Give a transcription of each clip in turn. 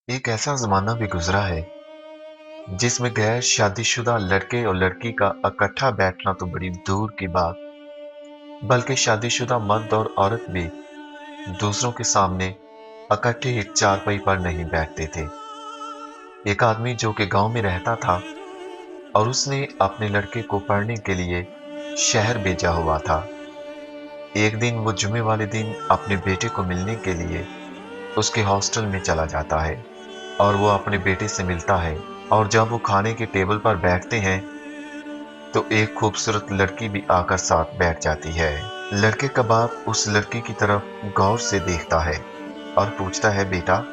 एक ऐसा ज़माना भी गुज़रा है, जिसमें गैर शादीशुदा लड़के और लड़की का इकट्ठा बैठना तो बड़ी दूर की बात, बल्कि शादीशुदा मर्द और औरत भी दूसरों के सामने इकट्ठे एक चारपाई पर नहीं बैठते थे। एक आदमी जो कि गांव में रहता था और उसने अपने लड़के को पढ़ने के लिए शहर भेजा हुआ था। एक दिन वो जुमे वाले दिन अपने बेटे को मिलने के लिए उसके हॉस्टल में चला जाता है और वो अपने बेटे से मिलता है। और जब वो खाने के टेबल पर बैठते हैं तो एक खूबसूरत लड़की भी आकर साथ बैठ जाती है। लड़के का बाप उस लड़की की तरफ गौर से देखता है और पूछता है, बेटा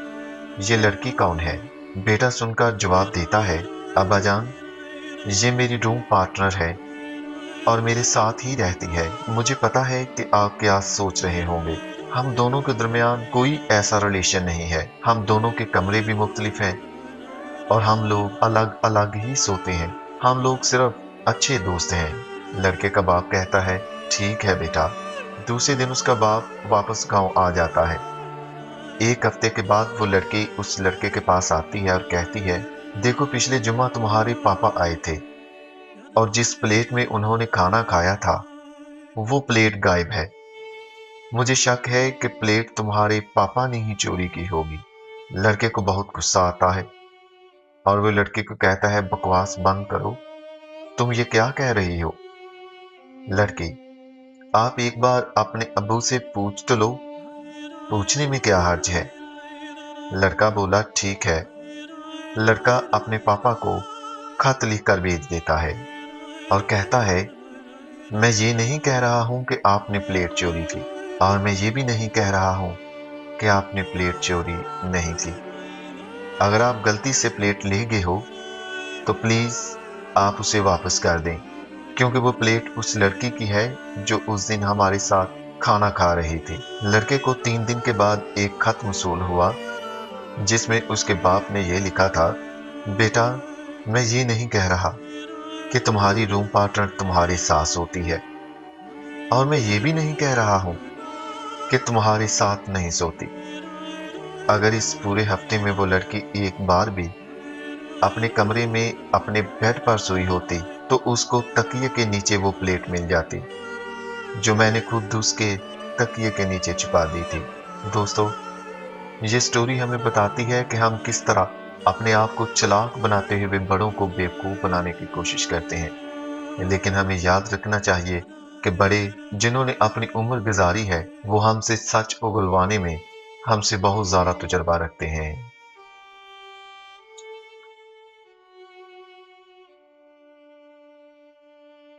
ये लड़की कौन है? बेटा सुनकर जवाब देता है, अब्बाजान ये मेरी रूम पार्टनर है और मेरे साथ ही रहती है। मुझे पता है कि आप क्या सोच रहे होंगे, हम दोनों के दरमियान कोई ऐसा रिलेशन नहीं है। हम दोनों के कमरे भी मुख्तलिफ हैं और हम लोग अलग अलग ही सोते हैं। हम लोग सिर्फ अच्छे दोस्त हैं। लड़के का बाप कहता है, ठीक है बेटा। दूसरे दिन उसका बाप वापस गांव आ जाता है। एक हफ्ते के बाद वो लड़की उस लड़के के पास आती है और कहती है, देखो पिछले जुमा तुम्हारे पापा आए थे और जिस प्लेट में उन्होंने खाना खाया था वो प्लेट गायब है। मुझे शक है कि प्लेट तुम्हारे पापा ने ही चोरी की होगी। लड़के को बहुत गुस्सा आता है और वो लड़के को कहता है, बकवास बंद करो, तुम ये क्या कह रही हो? लड़की, आप एक बार अपने अब्बू से पूछ तो लो, पूछने में क्या हर्ज है? लड़का बोला, ठीक है। लड़का अपने पापा को खत लिख कर भेज देता है और कहता है, मैं ये नहीं कह रहा हूं कि आपने प्लेट चोरी की और मैं ये भी नहीं कह रहा हूं कि आपने प्लेट चोरी नहीं की। अगर आप गलती से प्लेट ले गए हो तो प्लीज आप उसे वापस कर दें, क्योंकि वो प्लेट उस लड़की की है जो उस दिन हमारे साथ खाना खा रही थी। लड़के को 3 दिन के बाद एक खत मौसूल हुआ जिसमें उसके बाप ने यह लिखा था, बेटा मैं ये नहीं कह रहा कि तुम्हारी रूम पार्टनर तुम्हारे सास होती है और मैं ये भी नहीं कह रहा हूं कि तुम्हारे साथ नहीं सोती। अगर इस पूरे हफ्ते में वो लड़की एक बार भी अपने कमरे में अपने बेड पर सोई होती तो उसको तकिए के नीचे वो प्लेट मिल जाती जो मैंने खुद उसके तकिए के नीचे छुपा दी थी। दोस्तों, ये स्टोरी हमें बताती है कि हम किस तरह अपने आप को चालाक बनाते हुए बड़ों को बेवकूफ बनाने की कोशिश करते हैं। लेकिन हमें याद रखना चाहिए कि बड़े जिन्होंने अपनी उम्र गुजारी है वो हमसे सच उगलवाने में हमसे बहुत ज्यादा तजुर्बा रखते हैं।